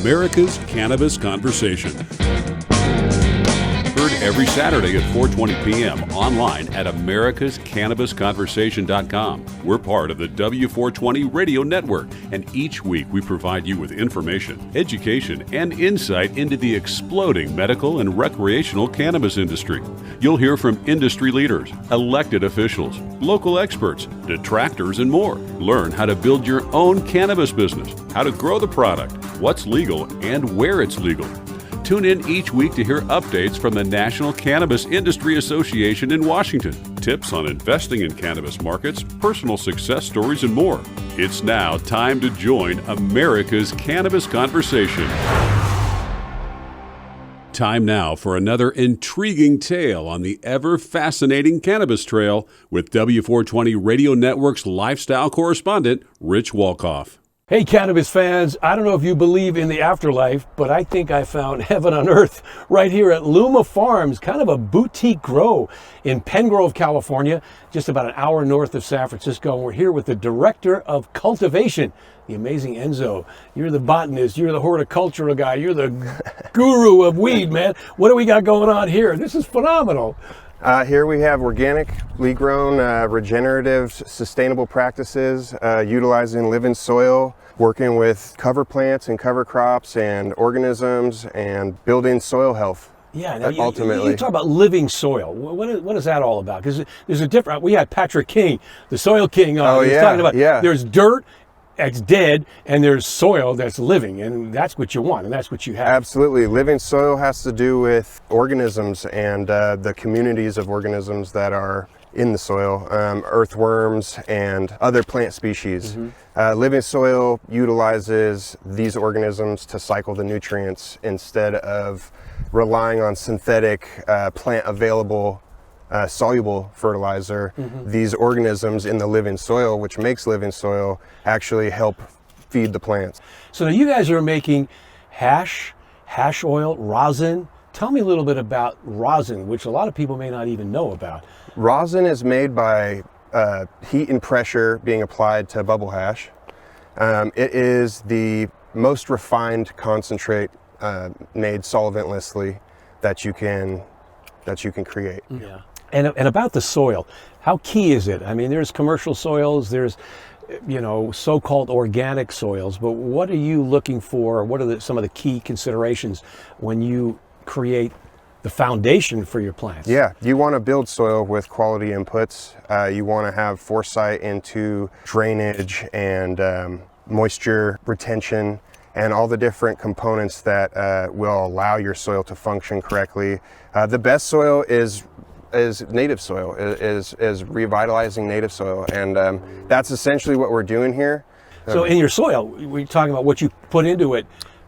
America's Cannabis Conversation. Heard every Saturday at 4:20 p.m. online at americascannabisconversation.com. We're part of the W420 Radio Network, and each week we provide you with information, education, and insight into the exploding medical and recreational cannabis industry. You'll hear from industry leaders, elected officials, local experts, detractors, and more. Learn how to build your own cannabis business, how to grow the product, what's legal, and where it's legal. Tune in each week to hear updates from the National Cannabis Industry Association in Washington, tips on investing in cannabis markets, personal success stories, and more. It's now time to join America's Cannabis Conversation. Time now for another intriguing tale on the ever-fascinating cannabis trail with W420 Radio Network's lifestyle correspondent, Rich Walcoff. Hey, cannabis fans, I don't know if you believe in the afterlife, but I think I found heaven on earth right here at Luma Farms, kind of a boutique grow in Penngrove, California, just about an hour north of San Francisco. And we're here with the director of cultivation, the amazing Enzo. You're the botanist, you're the horticultural guy, you're the guru of weed, man. What do we got going on here? This is phenomenal. Here we have organically grown, regenerative, sustainable practices, utilizing living soil, working with cover plants and cover crops and organisms, and building soil health. Yeah, now ultimately. You talk about living soil. What is that all about? Because there's a different. We had Patrick King, the soil king, on. He was talking about there's dirt that's dead and there's soil that's living, and that's what you want, and that's what you have. Absolutely. Living soil has to do with organisms and the communities of organisms that are in the soil, earthworms and other plant species. Mm-hmm. Living soil utilizes these organisms to cycle the nutrients instead of relying on synthetic plant available soluble fertilizer. Mm-hmm. These organisms in the living soil, which makes living soil, actually help feed the plants. So now you guys are making hash oil, rosin. Tell me a little bit about rosin, which a lot of people may not even know about. Rosin is made by heat and pressure being applied to bubble hash. It is the most refined concentrate made solventlessly that you can create. Yeah. And about the soil, how key is it? I mean, there's commercial soils, there's so-called organic soils, but what are you looking for? What are some of the key considerations when you create the foundation for your plants? Yeah, you want to build soil with quality inputs. You want to have foresight into drainage and moisture retention and all the different components that will allow your soil to function correctly. The best soil is native soil, is revitalizing native soil, and that's essentially what we're doing here. So in your soil, we're talking about what you put into it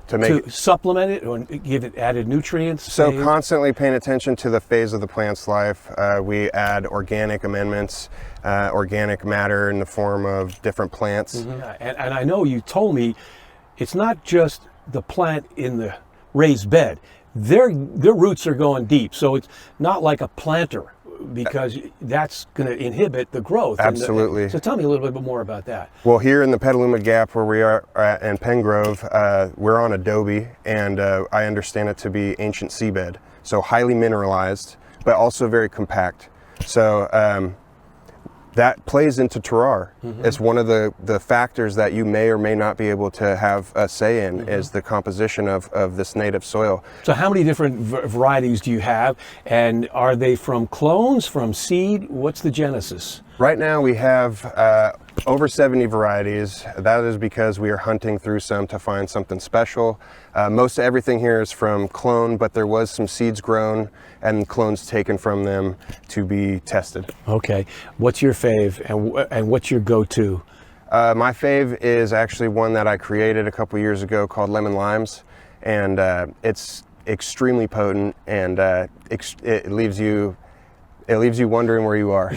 to supplement it or give it added nutrients? So constantly paying attention to the phase of the plant's life. We add organic amendments, organic matter in the form of different plants. Mm-hmm. And I know you told me it's not just the plant in the raised bed. Their roots are going deep, so it's not like a planter, because that's going to inhibit the growth. Absolutely. So tell me a little bit more about that. Well, here in the Petaluma Gap where we are in Penngrove, we're on adobe, and I understand it to be ancient seabed, so highly mineralized, but also very compact. So that plays into terroir. Mm-hmm. It's one of the factors that you may or may not be able to have a say in. Mm-hmm. Is the composition of this native soil. So how many different varieties do you have, and are they from clones, from seed? What's the genesis? Right now we have over 70 varieties. That is because we are hunting through some to find something special. Most everything here is from clone, but there was some seeds grown and clones taken from them to be tested. Okay. What's your fave, and what's your go-to? My fave is actually one that I created a couple years ago called Lemonhaze, and it's extremely potent, and it leaves you It leaves you wondering where you are.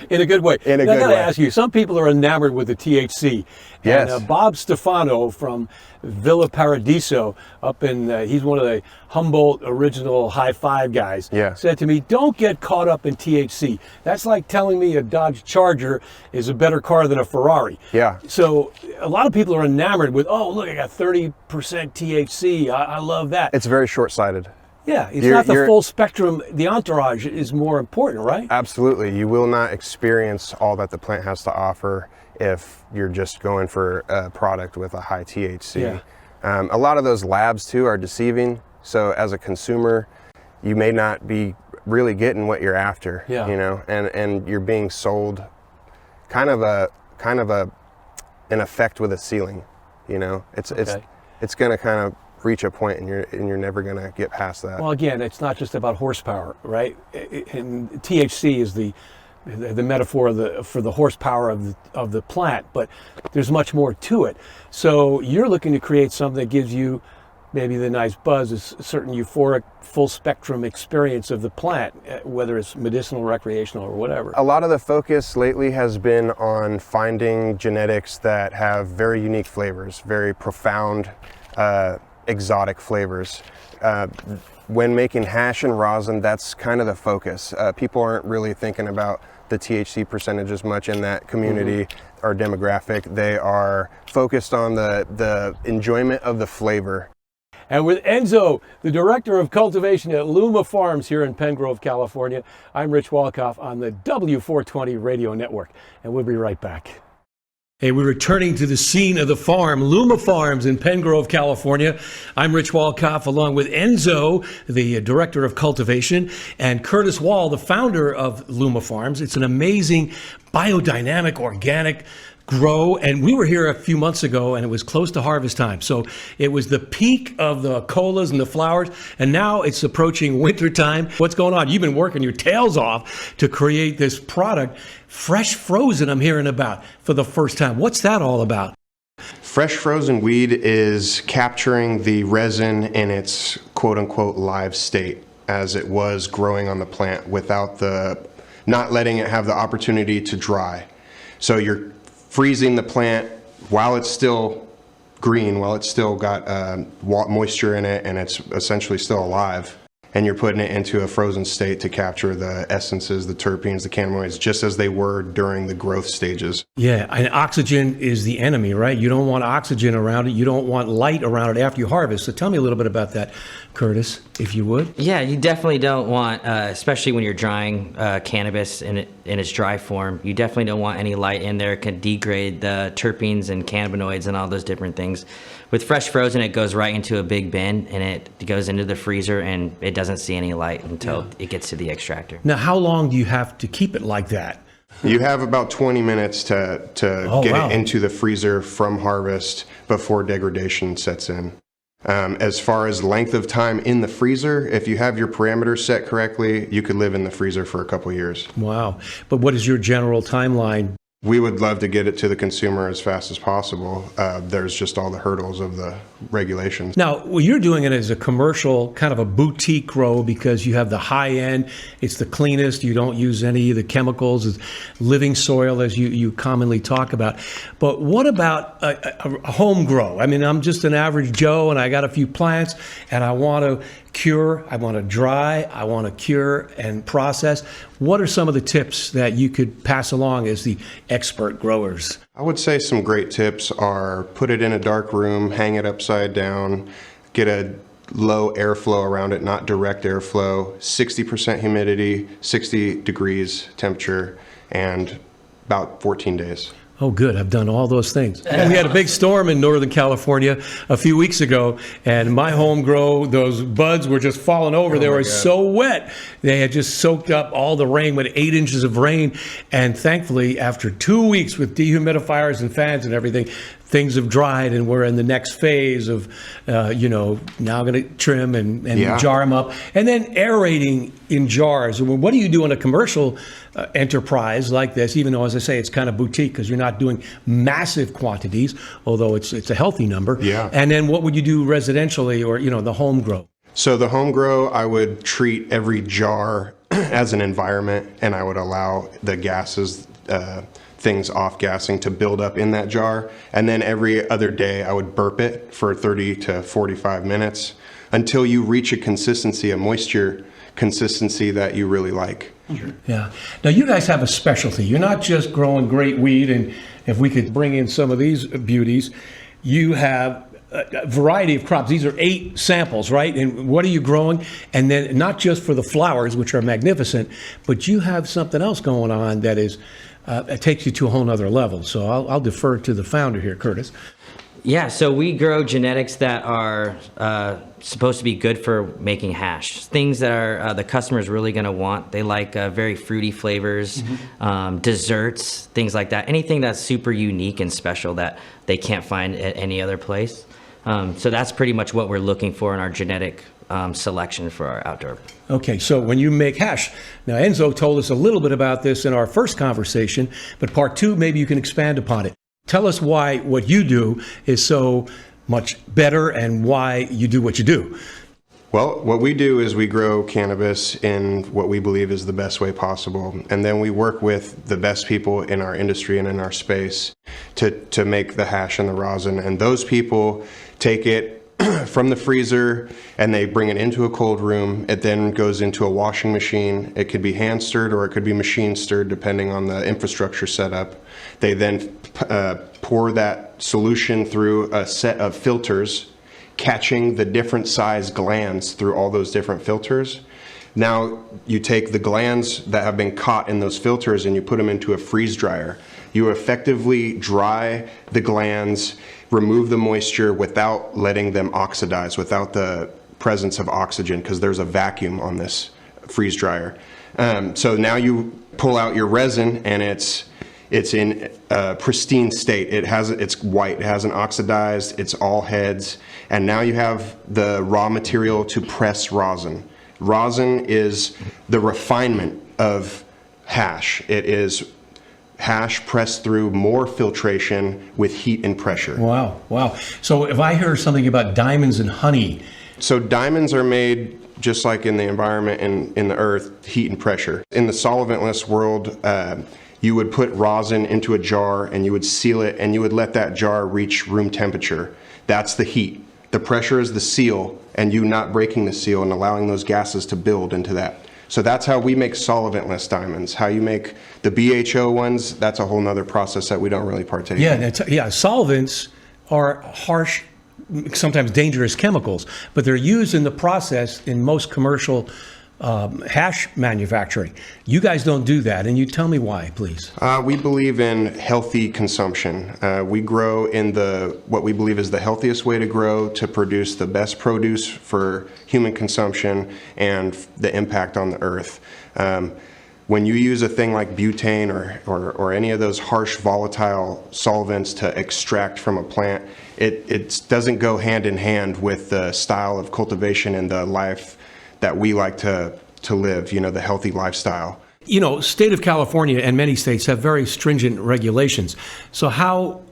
In a good way. In a Now, good I gotta way. ask you, some people are enamored with the THC. Yes. And Bob Stefano from Villa Paradiso up in, he's one of the Humboldt original High Five guys, Yeah. said to me, don't get caught up in THC. That's like telling me a Dodge Charger is a better car than a Ferrari. Yeah. So a lot of people are enamored with, oh, look, I got 30% THC. I love that. It's very short-sighted. Yeah, it's You're- not the you're- full spectrum. The entourage is more important, right? Absolutely. You will not experience all that the plant has to offer if you're just going for a product with a high THC. Yeah. A lot of those labs too are deceiving. So as a consumer, you may not be really getting what you're after, Yeah. you know, and you're being sold kind of an effect with a ceiling, you know. It's going to kind of reach a point and you're never going to get past that. Well, again, it's not just about horsepower, right? And THC is the metaphor for the horsepower of the plant, but there's much more to it. So you're looking to create something that gives you maybe the nice buzz, a certain euphoric, full spectrum experience of the plant, whether it's medicinal, recreational, or whatever. A lot of the focus lately has been on finding genetics that have very unique flavors, very profound, exotic flavors. When making hash and rosin, that's kind of the focus. People aren't really thinking about the THC percentage as much in that community or demographic. They are focused on the enjoyment of the flavor. And with Enzo, the director of cultivation at Luma Farms here in Penngrove, California, I'm Rich Walcoff on the W420 Radio Network, and we'll be right back. Hey, we're returning to the scene of the farm, Luma Farms in Penngrove, California. I'm Rich Walcoff, along with Enzo, the director of cultivation, and Curtis Wall, the founder of Luma Farms. It's an amazing biodynamic, organic grow, and we were here a few months ago and it was close to harvest time, so it was the peak of the colas and the flowers, and now it's approaching winter time. What's going on? You've been working your tails off to create this product, fresh frozen, I'm hearing about for the first time. What's that all about? Fresh frozen weed is capturing the resin in its quote-unquote live state as it was growing on the plant without not letting it have the opportunity to dry. So you're freezing the plant while it's still green, while it's still got moisture in it and it's essentially still alive. And you're putting it into a frozen state to capture the essences, the terpenes, the cannabinoids, just as they were during the growth stages. Yeah, and oxygen is the enemy, right? You don't want oxygen around it. You don't want light around it after you harvest. So tell me a little bit about that, Curtis, if you would. Yeah, you definitely don't want, especially when you're drying cannabis in its dry form, you definitely don't want any light in there. It can degrade the terpenes and cannabinoids and all those different things. With fresh frozen, it goes right into a big bin and it goes into the freezer and it doesn't see any light until it gets to the extractor. Now, how long do you have to keep it like that? You have about 20 minutes to get wow. it into the freezer from harvest before degradation sets in. As far as length of time in the freezer, if you have your parameters set correctly, you could live in the freezer for a couple years. Wow. But what is your general timeline? We would love to get it to the consumer as fast as possible. There's just all the hurdles of the regulations. Now, well, you're doing it as a commercial, kind of a boutique grow because you have the high end. It's the cleanest. You don't use any of the chemicals. It's living soil, as you commonly talk about. But what about a home grow? I mean, I'm just an average Joe and I got a few plants and I want to cure, I want to dry, I want to cure and process. What are some of the tips that you could pass along as the expert growers? I would say some great tips are put it in a dark room, hang it upside down, get a low airflow around it, not direct airflow, 60% humidity, 60 degrees temperature, and about 14 days. Oh, good. I've done all those things. And we had a big storm in Northern California a few weeks ago, and my home grow, those buds were just falling over. They were so wet. They had just soaked up all the rain with 8 inches of rain. And thankfully, after 2 weeks with dehumidifiers and fans and everything, things have dried, and we're in the next phase of, now I'm going to trim and jar them up. And then aerating in jars. What do you do in a commercial enterprise like this, even though, as I say, it's kind of boutique because you're not doing massive quantities, although it's a healthy number. Yeah. And then what would you do residentially or, the home grow? So the home grow, I would treat every jar as an environment, and I would allow the gases, things off gassing, to build up in that jar. And then every other day I would burp it for 30 to 45 minutes until you reach a consistency, a moisture consistency that you really like. Yeah. Now you guys have a specialty. You're not just growing great weed, and if we could bring in some of these beauties, you have a variety of crops. These are 8 samples, right? And what are you growing? And then not just for the flowers, which are magnificent, but you have something else going on that is, it takes you to a whole nother level. So I'll defer to the founder here, Curtis. Yeah, so we grow genetics that are supposed to be good for making hash. Things that are the customer's really going to want. They like very fruity flavors, desserts, things like that. Anything that's super unique and special that they can't find at any other place. So that's pretty much what we're looking for in our genetic selection for our outdoor. Okay, so when you make hash, now Enzo told us a little bit about this in our first conversation, but part 2, maybe you can expand upon it. Tell us why what you do is so much better and why you do what you do. Well, what we do is we grow cannabis in what we believe is the best way possible. And then we work with the best people in our industry and in our space to make the hash and the rosin. And those people take it from the freezer and they bring it into a cold room. It then goes into a washing machine. It could be hand stirred or it could be machine stirred depending on the infrastructure setup. They then pour that solution through a set of filters, catching the different size glands through all those different filters. Now you take the glands that have been caught in those filters and you put them into a freeze dryer. You effectively dry the glands, remove the moisture without letting them oxidize, without the presence of oxygen, because there's a vacuum on this freeze dryer. So now you pull out your resin and it's in a pristine state. It's white, it hasn't oxidized, it's all heads. And now you have the raw material to press rosin. Rosin is the refinement of hash. It is hash pressed through more filtration with heat and pressure. Wow, wow. So if I hear something about diamonds and honey. So diamonds are made just like in the environment and in the earth, heat and pressure. In the solventless world, you would put rosin into a jar and you would seal it and you would let that jar reach room temperature. That's the heat. The pressure is the seal, and you not breaking the seal and allowing those gases to build into that. So that's how we make solventless diamonds. How you make the BHO ones, that's a whole nother process that we don't really partake in. Yeah, solvents are harsh, sometimes dangerous chemicals, but they're used in the process in most commercial hash manufacturing. You guys don't do that, and you tell me why, please. We believe in healthy consumption. We grow in what we believe is the healthiest way to grow to produce the best produce for human consumption and the impact on the earth. When you use a thing like butane or any of those harsh volatile solvents to extract from a plant, it doesn't go hand in hand with the style of cultivation and the life that we like to live, the healthy lifestyle. State of California and many states have very stringent regulations. So how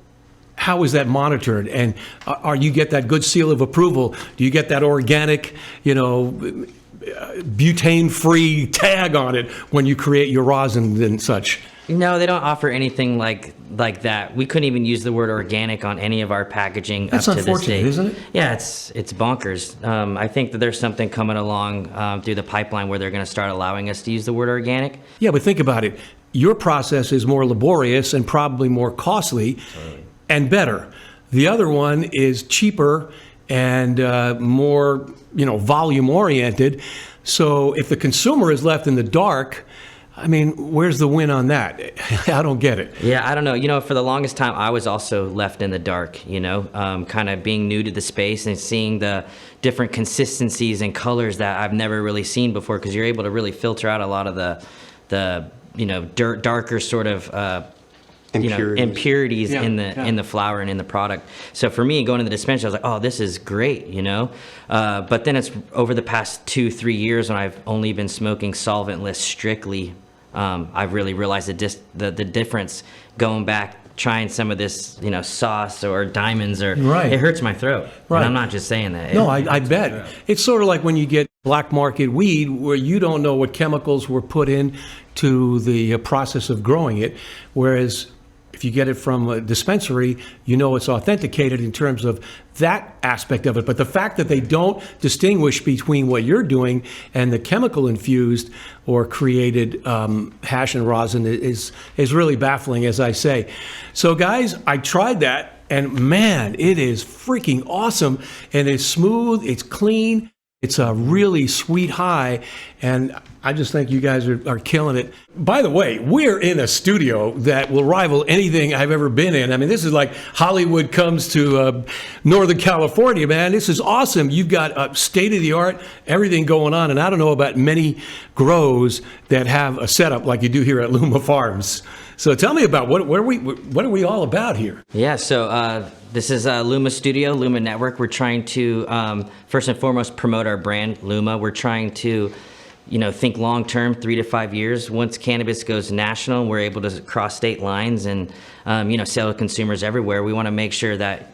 is that monitored? And are you get that good seal of approval? Do you get that organic, butane-free tag on it when you create your rosin and such? No, they don't offer anything like that. We couldn't even use the word organic on any of our packaging That's up to this unfortunate, date. isn't it? Yeah, it's bonkers. I think that there's something coming along through the pipeline where they're going to start allowing us to use the word organic. Yeah, but think about it. Your process is more laborious and probably more costly and better. The other one is cheaper and more, volume oriented. So if the consumer is left in the dark, I mean, where's the win on that? I don't get it. Yeah, I don't know. For the longest time, I was also left in the dark, kind of being new to the space and seeing the different consistencies and colors that I've never really seen before, because you're able to really filter out a lot of the darker sort of impurities in the flower and in the product. So for me, going to the dispensary, I was like, oh, this is great, But then it's over the past 2-3 years when I've only been smoking solventless strictly, I've really realized the difference going back, trying some of this, sauce or diamonds, or right. It hurts my throat. Right. And I'm not just saying that. No, I bet. It's sort of like when you get black market weed where you don't know what chemicals were put in to the process of growing it, whereas if you get it from a dispensary, you know it's authenticated in terms of that aspect of it. But the fact that they don't distinguish between what you're doing and the chemical infused or created hash and rosin is really baffling, as I say. So guys, I tried that, and man, it is freaking awesome. And it's smooth, it's clean, it's a really sweet high, and I just think you guys are killing it. By the way, we're in a studio that will rival anything I've ever been in. I mean, this is like Hollywood comes to Northern California, man. This is awesome. You've got state-of-the-art, everything going on, and I don't know about many grows that have a setup like you do here at Luma Farms. So tell me about what are we all about here? Yeah, so this is Luma Studio, Luma Network. We're trying to, first and foremost, promote our brand, Luma. We're trying to, think long-term, 3 to 5 years. Once cannabis goes national, we're able to cross state lines and, sell to consumers everywhere. We want to make sure that,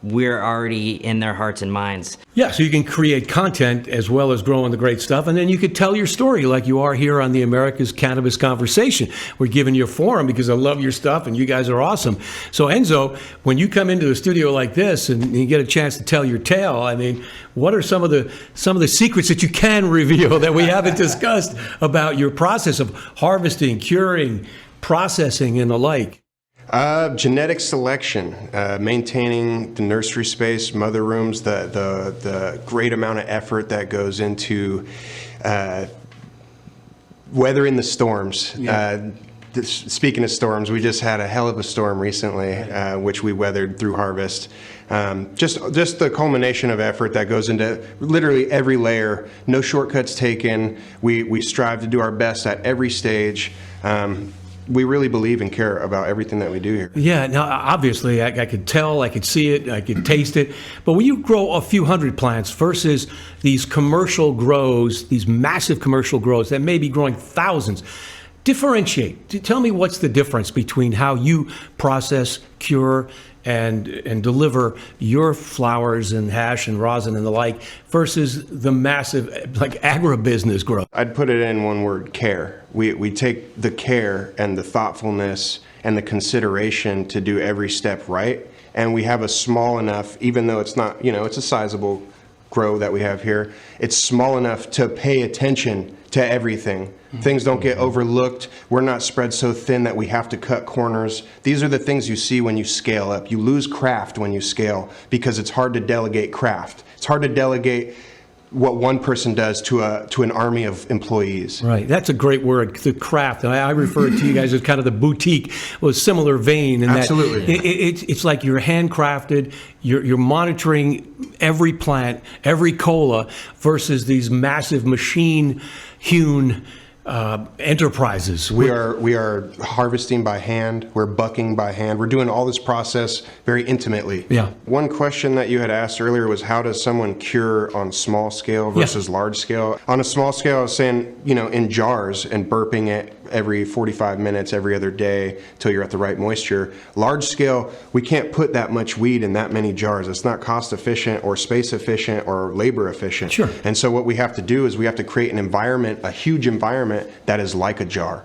we're already in their hearts and minds. Yeah, so you can create content as well as growing the great stuff, and then you could tell your story like you are here on the America's Cannabis Conversation. We're giving you a forum because I love your stuff and you guys are awesome. So Enzo, when you come into a studio like this and you get a chance to tell your tale, I mean, what are some of the secrets that you can reveal that we haven't discussed about your process of harvesting, curing, processing, and the like? Genetic selection, maintaining the nursery space, mother rooms, the great amount of effort that goes into weathering the storms. Yeah. Speaking of storms, we just had a hell of a storm recently, which we weathered through harvest. Just the culmination of effort that goes into literally every layer. No shortcuts taken. We strive to do our best at every stage. We really believe and care about everything that we do here. Yeah, now obviously I could tell, I could see it, I could taste it. But when you grow a few hundred plants versus these commercial grows, these massive commercial grows that may be growing thousands, differentiate. Tell me what's the difference between how you process, cure, and deliver your flowers and hash and rosin and the like versus the massive like agribusiness growth. I'd put it in one word: care. We take the care and the thoughtfulness and the consideration to do every step right, and we have a small enough, even though it's not, it's a sizable grow that we have here, it's small enough to pay attention to everything. Things don't get overlooked. We're not spread so thin that we have to cut corners. These are the things you see when you scale up. You lose craft when you scale because it's hard to delegate craft. It's hard to delegate what one person does to an army of employees. Right, that's a great word, the craft. And I refer to you guys as kind of the boutique, well, a similar vein. In Absolutely. That it's like you're handcrafted, you're monitoring every plant, every cola, versus these massive machine-hewn enterprises. We are harvesting by hand. We're bucking by hand. We're doing all this process very intimately. Yeah. One question that you had asked earlier was, how does someone cure on small scale versus large scale? On a small scale, I was saying, in jars and burping it every 45 minutes every other day till you're at the right moisture. Large scale, we can't put that much weed in that many jars. It's not cost efficient or space efficient or labor efficient. Sure. And so what we have to do is we have to create an environment, a huge environment that is like a jar.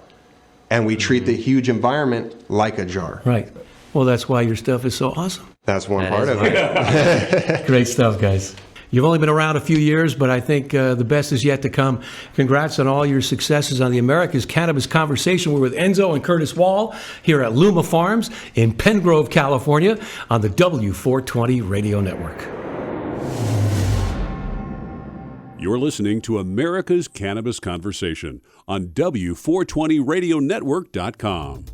And we treat the huge environment like a jar. Right. Well, that's why your stuff is so awesome. That's one part of it. Great stuff, guys. You've only been around a few years, but I think the best is yet to come. Congrats on all your successes on the America's Cannabis Conversation. We're with Enzo and Curtis Wall here at Luma Farms in Penngrove, California on the W420 Radio Network. You're listening to America's Cannabis Conversation on W420RadioNetwork.com.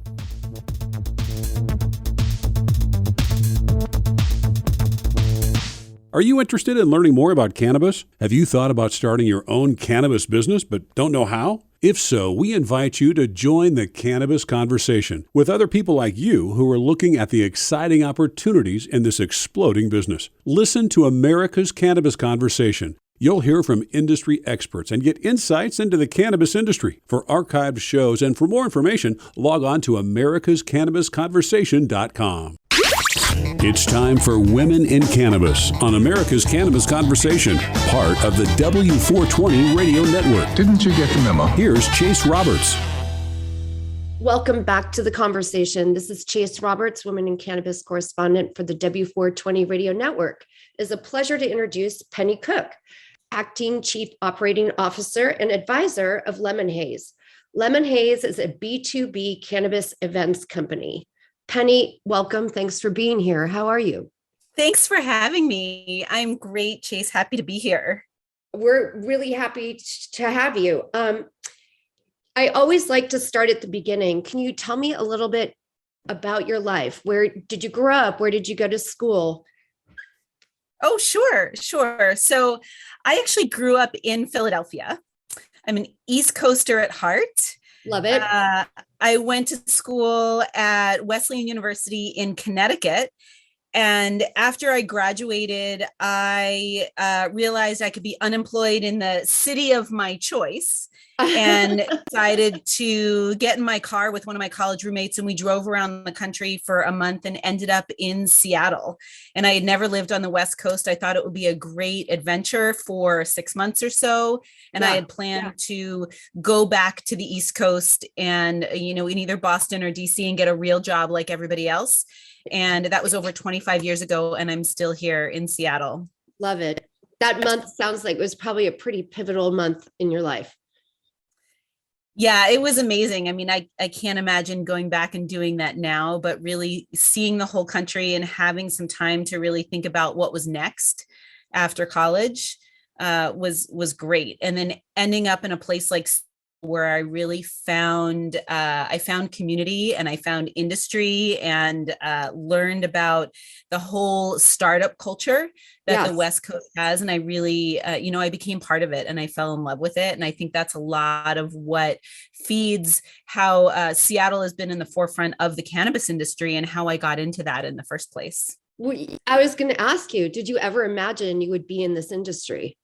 Are you interested in learning more about cannabis? Have you thought about starting your own cannabis business but don't know how? If so, we invite you to join the Cannabis Conversation with other people like you who are looking at the exciting opportunities in this exploding business. Listen to America's Cannabis Conversation. You'll hear from industry experts and get insights into the cannabis industry. For archived shows and for more information, log on to americascannabisconversation.com. It's time for Women in Cannabis on America's Cannabis Conversation, part of the W420 Radio Network. Didn't you get the memo? Here's Chase Roberts. Welcome back to the conversation. This is Chase Roberts, Women in Cannabis correspondent for the W420 Radio Network. It is a pleasure to introduce Penny Cook, Acting Chief Operating Officer and Advisor of Lemonhaze. Lemonhaze is a B2B cannabis events company. Penny, welcome. Thanks for being here. How are you? Thanks for having me. I'm great, Chase. Happy to be here. We're really happy to have you. I always like to start at the beginning. Can you tell me a little bit about your life? Where did you grow up? Where did you go to school? Oh, sure. So I actually grew up in Philadelphia. I'm an East Coaster at heart. Love it. I went to school at Wesleyan University in Connecticut. And after I graduated, I realized I could be unemployed in the city of my choice and decided to get in my car with one of my college roommates. And we drove around the country for a month and ended up in Seattle. And I had never lived on the West Coast. I thought it would be a great adventure for 6 months or so. And I had planned to go back to the East Coast and, in either Boston or DC and get a real job like everybody else. And that was over 25 years ago. And I'm still here in Seattle. Love it. That month sounds like it was probably a pretty pivotal month in your life. Yeah, it was amazing. I mean, I can't imagine going back and doing that now, but really seeing the whole country and having some time to really think about what was next after college was great. And then ending up in a place like where I really found community and I found industry and learned about the whole startup culture that the West Coast has. And I really, I became part of it and I fell in love with it. And I think that's a lot of what feeds how Seattle has been in the forefront of the cannabis industry and how I got into that in the first place. I was going to ask you, did you ever imagine you would be in this industry?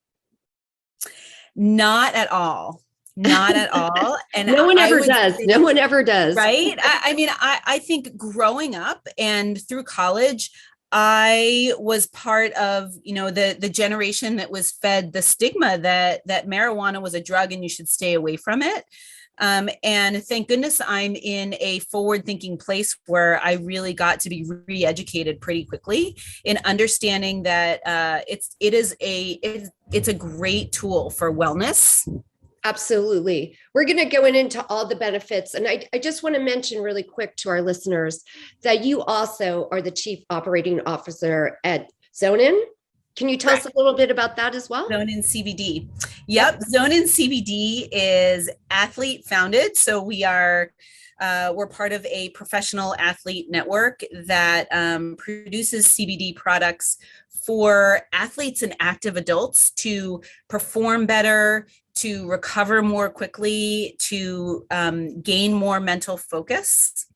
Not at all. Not at all. And no one ever does. No one ever does. Right. I think growing up and through college, I was part of, the generation that was fed the stigma that marijuana was a drug and you should stay away from it. And thank goodness I'm in a forward-thinking place where I really got to be re-educated pretty quickly in understanding that it's a great tool for wellness. Absolutely. We're going to go into all the benefits. And I just want to mention really quick to our listeners that you also are the Chief Operating Officer at Zonin. Can you tell us a little bit about that as well? Zonin CBD. Yep. Zonin CBD is athlete founded. So we're part of a professional athlete network that produces CBD products for athletes and active adults to perform better, to recover more quickly, to gain more mental focus,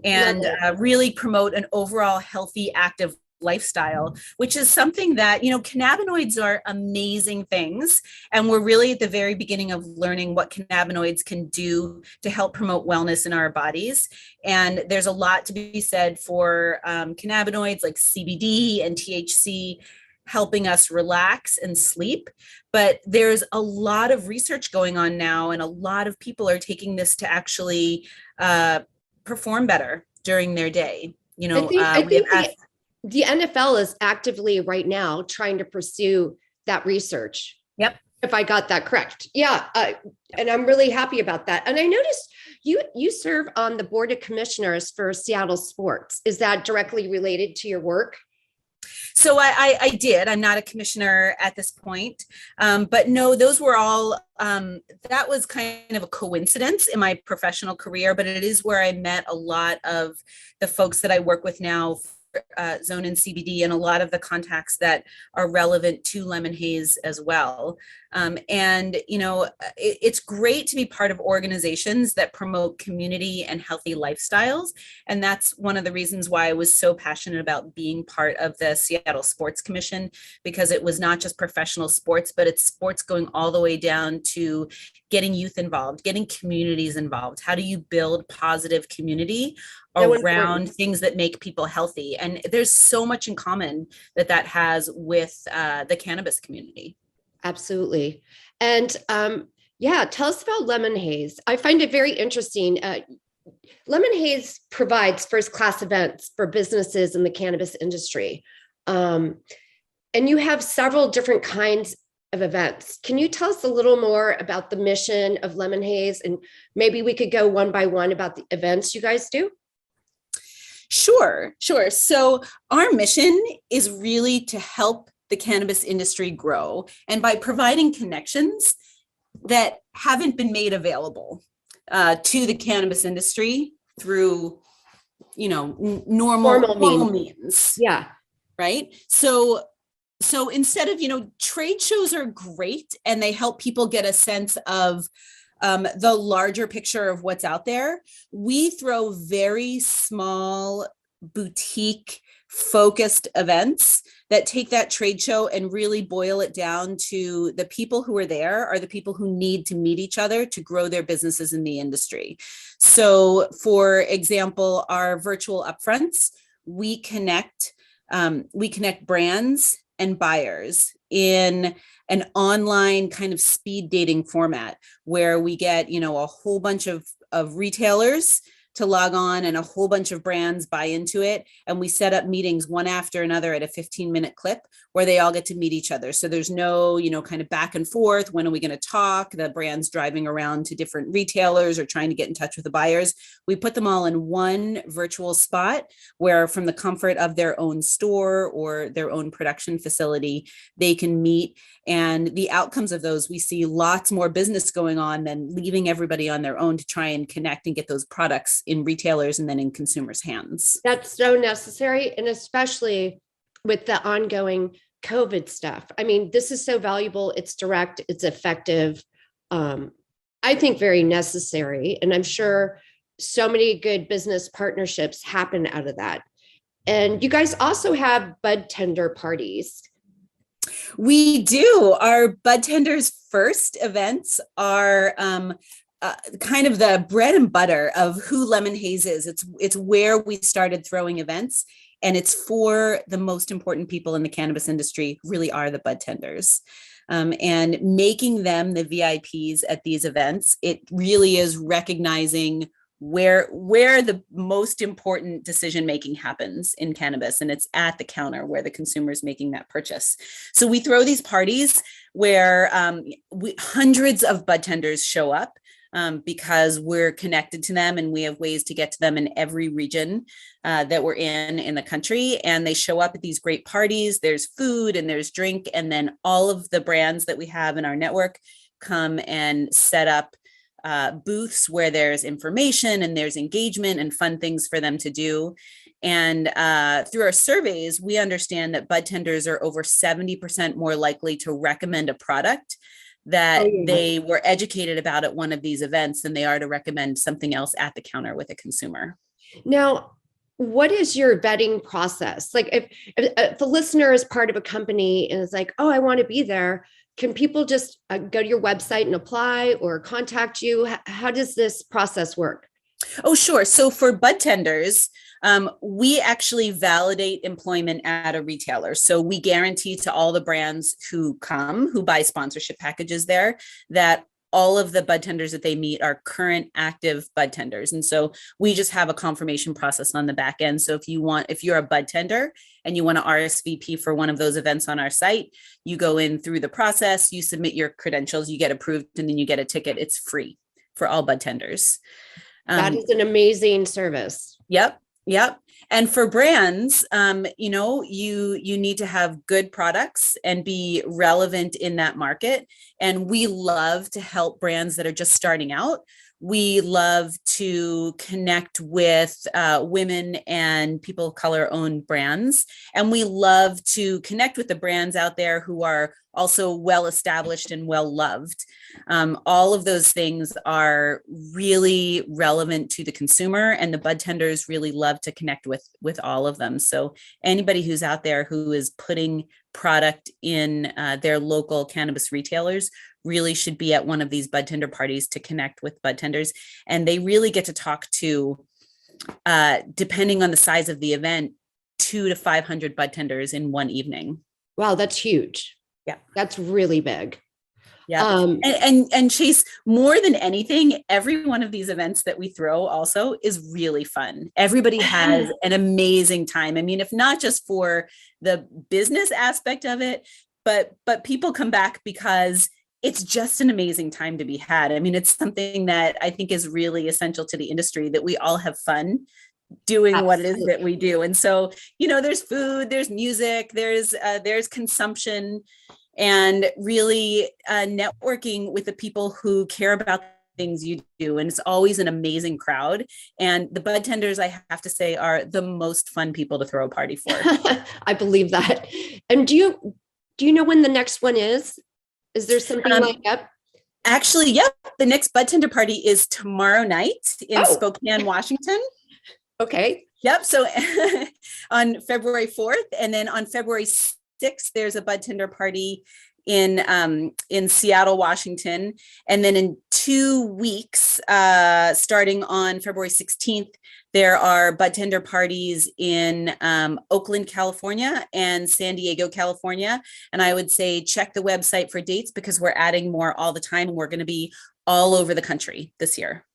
and really promote an overall healthy, active lifestyle, which is something that, cannabinoids are amazing things. And we're really at the very beginning of learning what cannabinoids can do to help promote wellness in our bodies. And there's a lot to be said for cannabinoids like CBD and THC helping us relax and sleep. But there's a lot of research going on now, and a lot of people are taking this to actually perform better during their day. I think the NFL is actively right now trying to pursue that research. Yep. If I got that correct. Yeah. And I'm really happy about that. And I noticed you serve on the board of commissioners for Seattle sports. Is that directly related to your work? So I did. I'm not a commissioner at this point, but no, those were all, that was kind of a coincidence in my professional career, but it is where I met a lot of the folks that I work with now, Zonin CBD, and a lot of the contacts that are relevant to Lemonhaze as well. And, it's great to be part of organizations that promote community and healthy lifestyles. And that's one of the reasons why I was so passionate about being part of the Seattle Sports Commission, because it was not just professional sports, but it's sports going all the way down to getting youth involved, getting communities involved. How do you build positive community around things that make people healthy? And there's so much in common that has with the cannabis community. Absolutely. And tell us about Lemonhaze. I find it very interesting. Lemonhaze provides first-class events for businesses in the cannabis industry. And you have several different kinds of events. Can you tell us a little more about the mission of Lemonhaze? And maybe we could go one by one about the events you guys do? Sure. So our mission is really to help the cannabis industry grow, and by providing connections that haven't been made available to the cannabis industry through, normal means. Yeah. Right. So instead of, trade shows are great and they help people get a sense of the larger picture of what's out there. We throw very small boutique focused events that take that trade show and really boil it down to the people who are there are the people who need to meet each other to grow their businesses in the industry. So for example, our virtual upfronts, we connect brands and buyers in an online kind of speed dating format where we get, a whole bunch of retailers to log on and a whole bunch of brands buy into it. And we set up meetings one after another at a 15-minute clip where they all get to meet each other. So there's no, kind of back and forth. When are we going to talk? The brands driving around to different retailers or trying to get in touch with the buyers. We put them all in one virtual spot where from the comfort of their own store or their own production facility, they can meet. And the outcomes of those, we see lots more business going on than leaving everybody on their own to try and connect and get those products in retailers and then in consumers' hands. That's so necessary. And especially with the ongoing COVID stuff. I mean, this is so valuable. It's direct, it's effective. I think very necessary. And I'm sure so many good business partnerships happen out of that. And you guys also have bud tender parties. We do. Our bud tenders first events are kind of the bread and butter of who Lemonhaze is. It's where we started throwing events, and it's for the most important people in the cannabis industry, really are the bud tenders. And making them the VIPs at these events, it really is recognizing where the most important decision making happens in cannabis, and it's at the counter where the consumer is making that purchase. So we throw these parties where hundreds of bud tenders show up because we're connected to them and we have ways to get to them in every region that we're in the country. And they show up at these great parties. There's food and there's drink, and then all of the brands that we have in our network come and set up booths where there's information and there's engagement and fun things for them to do. And through our surveys, we understand that bud tenders are over 70% more likely to recommend a product that they were educated about at one of these events than they are to recommend something else at the counter with a consumer. Now, what is your vetting process? Like if a listener is part of a company and is like, oh, I want to be there, can people just go to your website and apply or contact you? How does this process work? Oh, sure. So for bud tenders, we actually validate employment at a retailer. So we guarantee to all the brands who come, who buy sponsorship packages there, that all of the bud tenders that they meet are current active bud tenders. And so we just have a confirmation process on the back end. So if you're a bud tender and you want to RSVP for one of those events on our site, you go in through the process, you submit your credentials, you get approved, and then you get a ticket. It's free for all bud tenders. That is an amazing service. Yep. And for brands, you need to have good products and be relevant in that market. And we love to help brands that are just starting out We love to connect with women and people of color owned brands. And we love to connect with the brands out there who are also well established and well loved. All of those things are really relevant to the consumer, and the bud tenders really love to connect with all of them. So anybody who's out there who is putting product in their local cannabis retailers really should be at one of these bud tender parties to connect with bud tenders. And they really get to talk to, depending on the size of the event, 200 to 500 bud tenders in one evening. Wow, that's huge. Yeah. That's really big. Yeah. And Chase, more than anything, every one of these events that we throw also is really fun. Everybody has an amazing time. I mean, if not just for the business aspect of it, but people come back because it's just an amazing time to be had. I mean, it's something that I think is really essential to the industry, that we all have fun doing Absolutely. What it is that we do. And so, there's food, there's music, there's consumption, and really networking with the people who care about things you do. And it's always an amazing crowd. And the bud tenders, I have to say, are the most fun people to throw a party for. I believe that. And do you know when the next one is? Is there something lined up? Actually, yep. The next bud tender party is tomorrow night in Spokane, Washington. Okay. Yep. So on February 4th, and then on February 6th, there's a bud tender party in Seattle, Washington. And then in 2 weeks, starting on February 16th, there are bud tender parties in Oakland, California and San Diego, California. And I would say check the website for dates, because we're adding more all the time. We're going to be all over the country this year.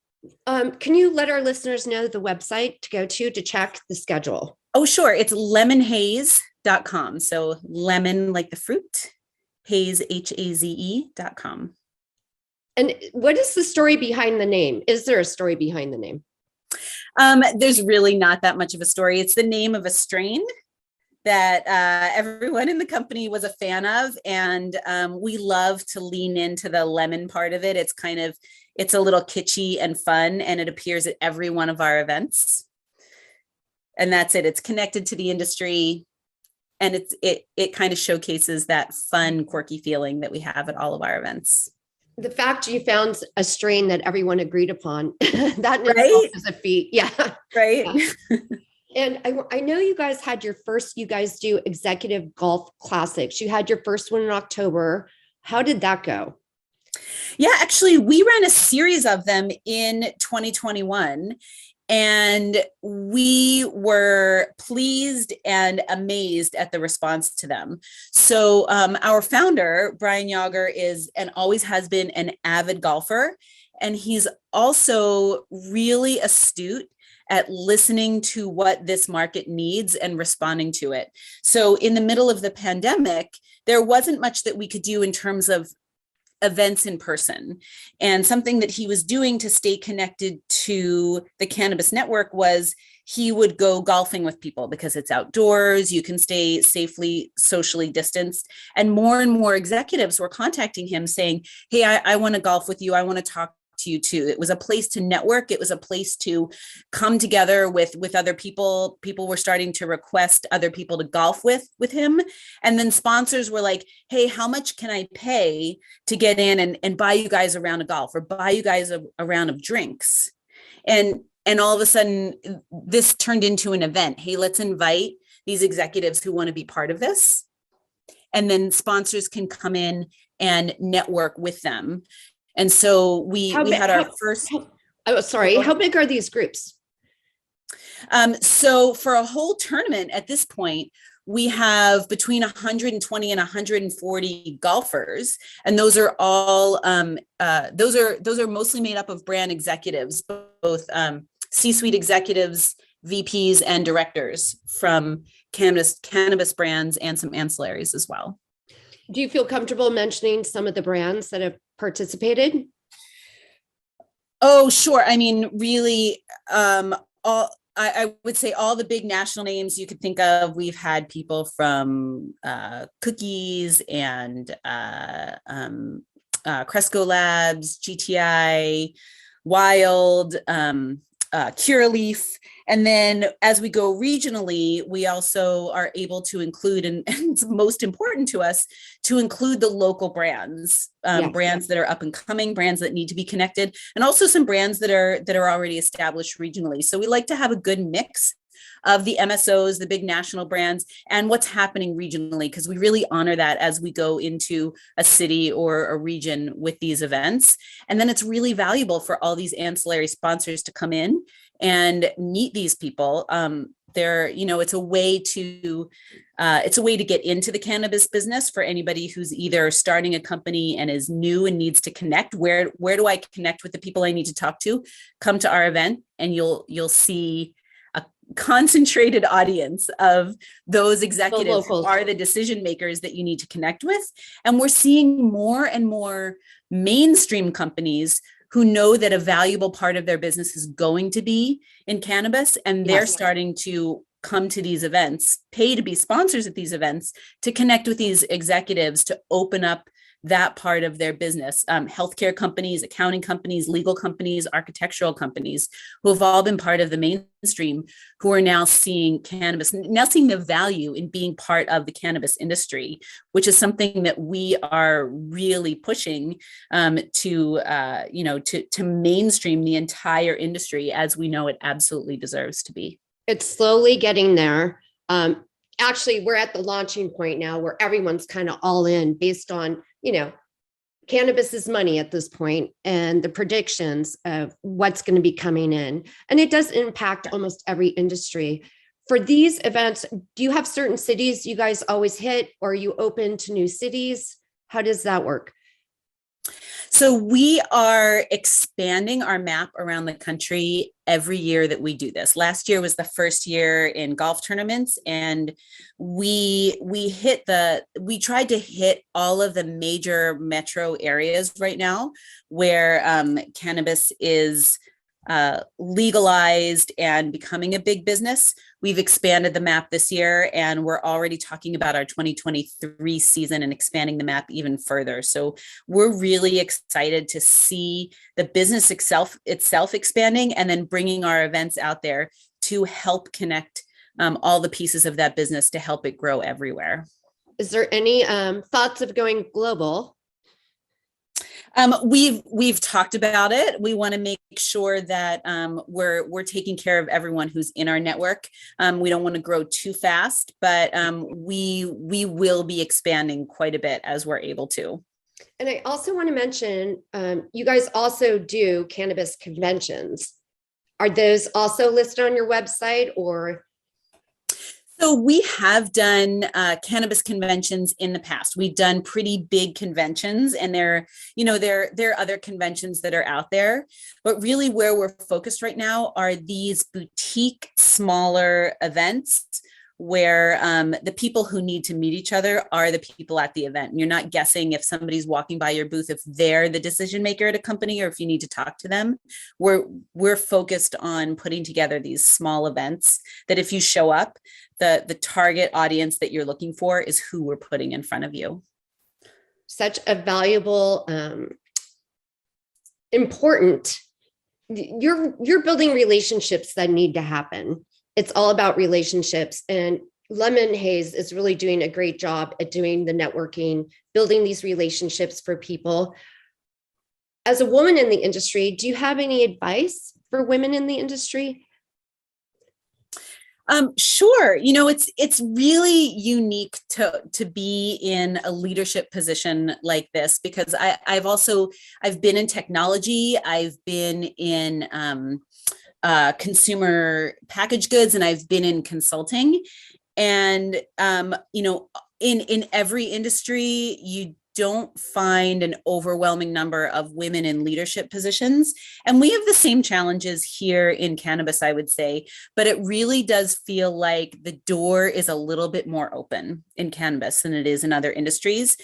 Can you let our listeners know the website to go to check the schedule? Oh, sure. It's lemonhaze.com. So lemon like the fruit, haze, HAZE.com. And what is the story behind the name? Is there a story behind the name? There's really not that much of a story. It's the name of a strain that everyone in the company was a fan of. And we love to lean into the lemon part of it. It's a little kitschy and fun, and it appears at every one of our events. And that's it. It's connected to the industry, and it kind of showcases that fun, quirky feeling that we have at all of our events. The fact you found a strain that everyone agreed upon, that in itself is a feat. Yeah. Right. Yeah. And I know you guys do executive golf classics. You had your first one in October. How did that go? Yeah, actually, we ran a series of them in 2021. And we were pleased and amazed at the response to them. So our founder, Brian Yager, is and always has been an avid golfer. And he's also really astute at listening to what this market needs and responding to it. So in the middle of the pandemic, there wasn't much that we could do in terms of events in person. And something that he was doing to stay connected to the cannabis network was he would go golfing with people, because it's outdoors, you can stay safely socially distanced. And more executives were contacting him saying, hey, I want to golf with you. I want to talk to you too. It was a place to network. It was a place to come together with other people. People were starting to request other people to golf with him. And then sponsors were like, hey, how much can I pay to get in and buy you guys a round of golf, or buy you guys a round of drinks? And all of a sudden this turned into an event. Hey, let's invite these executives who want to be part of this. And then sponsors can come in and network with them. And so we had our first. How big are these groups? So for a whole tournament at this point, we have between 120 and 140 golfers, and those are all those are mostly made up of brand executives, both C-suite executives, VPs, and directors from cannabis brands, and some ancillaries as well. Do you feel comfortable mentioning some of the brands that have participated? Oh, sure. I mean, really, I would say all the big national names you could think of. We've had people from Cookies and Cresco Labs, GTI, Wild, Curaleaf. And then as we go regionally, we also are able to include, and it's most important to us, to include the local brands, brands that are up and coming, brands that need to be connected, and also some brands that are already established regionally. So we like to have a good mix of the MSOs, the big national brands, and what's happening regionally, because we really honor that as we go into a city or a region with these events. And then it's really valuable for all these ancillary sponsors to come in and meet these people. It's a way to get into the cannabis business for anybody who's either starting a company and is new and needs to connect. Where do I connect with the people I need to talk to? Come to our event, and you'll see a concentrated audience of those executives who are the decision makers that you need to connect with. And we're seeing more and more mainstream companies who know that a valuable part of their business is going to be in cannabis, and they're starting to come to these events, pay to be sponsors at these events, to connect with these executives to open up that part of their business. Healthcare companies, accounting companies, legal companies, architectural companies, who have all been part of the mainstream, who are now seeing cannabis, now seeing the value in being part of the cannabis industry, which is something that we are really pushing to mainstream the entire industry, as we know it absolutely deserves to be. It's slowly getting there. Actually, we're at the launching point now where everyone's kind of all in based on, cannabis is money at this point and the predictions of what's going to be coming in. And it does impact almost every industry. For these events, do you have certain cities you guys always hit, or are you open to new cities? How does that work? So we are expanding our map around the country every year that we do this. Last year was the first year in golf tournaments, and we tried to hit all of the major metro areas right now where cannabis is legalized and becoming a big business. We've expanded the map this year, and we're already talking about our 2023 season and expanding the map even further. So we're really excited to see the business itself expanding, and then bringing our events out there to help connect all the pieces of that business to help it grow everywhere. Is there any thoughts of going global? We've talked about it. We want to make sure that we're taking care of everyone who's in our network. We don't want to grow too fast, but we will be expanding quite a bit as we're able to. And I also want to mention, you guys also do cannabis conventions. Are those also listed on your website, or? So we have done cannabis conventions in the past. We've done pretty big conventions, and there are other conventions that are out there. But really, where we're focused right now are these boutique, smaller events where the people who need to meet each other are the people at the event. You're not guessing if somebody's walking by your booth, if they're the decision maker at a company, or if you need to talk to them. We're focused on putting together these small events that if you show up, the target audience that you're looking for is who we're putting in front of you. Such a valuable, important, you're building relationships that need to happen. It's all about relationships, and Lemonhaze is really doing a great job at doing the networking, building these relationships for people. As a woman in the industry, do you have any advice for women in the industry? Sure. It's really unique to be in a leadership position like this, because I've been in technology, I've been in consumer packaged goods, and I've been in consulting. And, in every industry, you don't find an overwhelming number of women in leadership positions. And we have the same challenges here in cannabis, I would say, but it really does feel like the door is a little bit more open in cannabis than it is in other industries.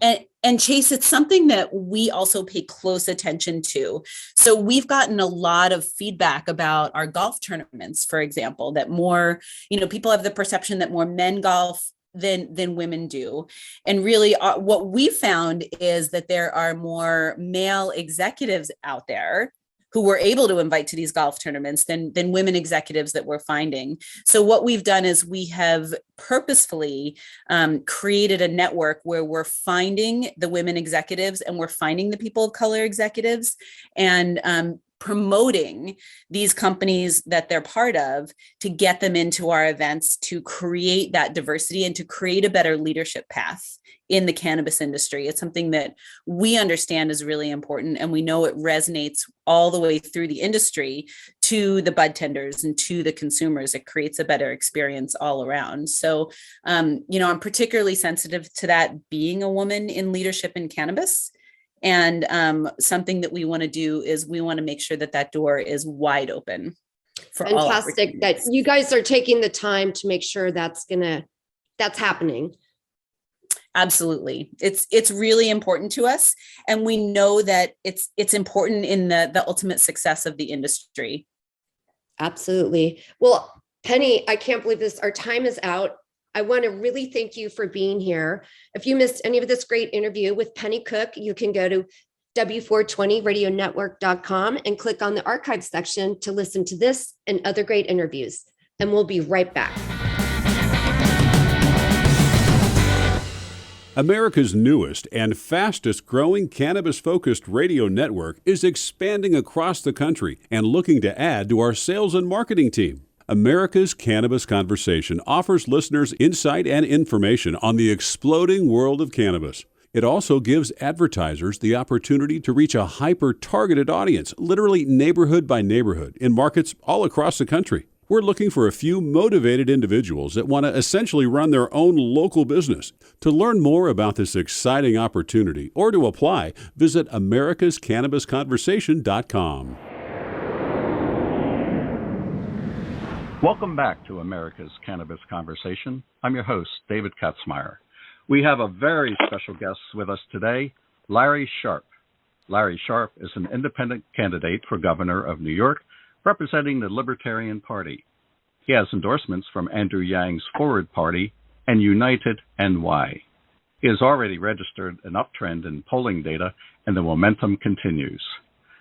And Chase, it's something that we also pay close attention to. So we've gotten a lot of feedback about our golf tournaments, for example, that more, people have the perception that more men golf than women do. And really what we found is that there are more male executives out there who we're able to invite to these golf tournaments than women executives that we're finding. So what we've done is we have purposefully created a network where we're finding the women executives and we're finding the people of color executives and promoting these companies that they're part of to get them into our events to create that diversity and to create a better leadership path in the cannabis industry. It's something that we understand is really important, and we know it resonates all the way through the industry to the bud tenders and to the consumers. It creates a better experience all around. So, I'm particularly sensitive to that, being a woman in leadership in cannabis. And something that we want to do is we want to make sure that that door is wide open for all. Fantastic that you guys are taking the time to make sure that's happening. Absolutely. It's really important to us. And we know that it's important in the ultimate success of the industry. Absolutely. Well, Penny, I can't believe this. Our time is out. I want to really thank you for being here. If you missed any of this great interview with Penny Cook, you can go to W420radionetwork.com and click on the archive section to listen to this and other great interviews. And we'll be right back. America's newest and fastest growing cannabis-focused radio network is expanding across the country and looking to add to our sales and marketing team. America's Cannabis Conversation offers listeners insight and information on the exploding world of cannabis. It also gives advertisers the opportunity to reach a hyper-targeted audience, literally neighborhood by neighborhood, in markets all across the country. We're looking for a few motivated individuals that want to essentially run their own local business. To learn more about this exciting opportunity or to apply, visit americascannabisconversation.com. Welcome back to America's Cannabis Conversation. I'm your host, David Katzmire. We have a very special guest with us today, Larry Sharpe. Larry Sharpe is an independent candidate for governor of New York, representing the Libertarian Party. He has endorsements from Andrew Yang's Forward Party and United NY. He has already registered an uptrend in polling data, and the momentum continues.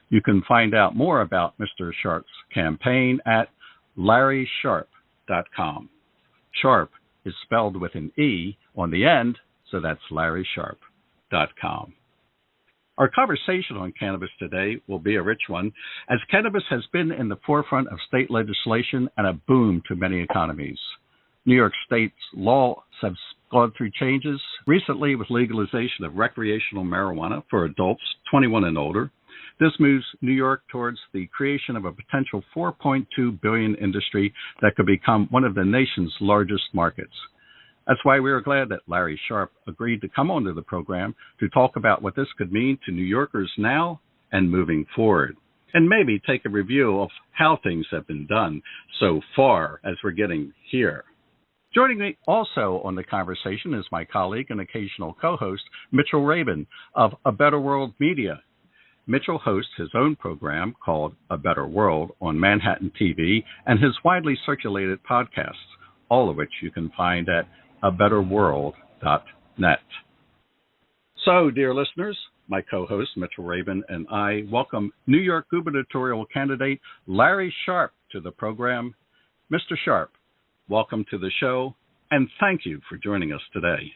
You can find out more about Mr. Sharpe's campaign at LarrySharpe.com. Sharpe is spelled with an E on the end, so that's LarrySharpe.com. Our conversation on cannabis today will be a rich one, as cannabis has been in the forefront of state legislation and a boom to many economies. New York State's laws have gone through changes recently with legalization of recreational marijuana for adults 21 and older. This moves New York towards the creation of a potential $4.2 billion industry that could become one of the nation's largest markets. That's why we are glad that Larry Sharpe agreed to come onto the program to talk about what this could mean to New Yorkers now and moving forward, and maybe take a review of how things have been done so far as we're getting here. Joining me also on the conversation is my colleague and occasional co-host, Mitchell Rabin of A Better World Media. Mitchell hosts his own program called A Better World on Manhattan TV and his widely circulated podcasts, all of which you can find at abetterworld.net. So, dear listeners, my co-host Mitchell Rabin and I welcome New York gubernatorial candidate Larry Sharpe to the program. Mr. Sharpe, welcome to the show, and thank you for joining us today.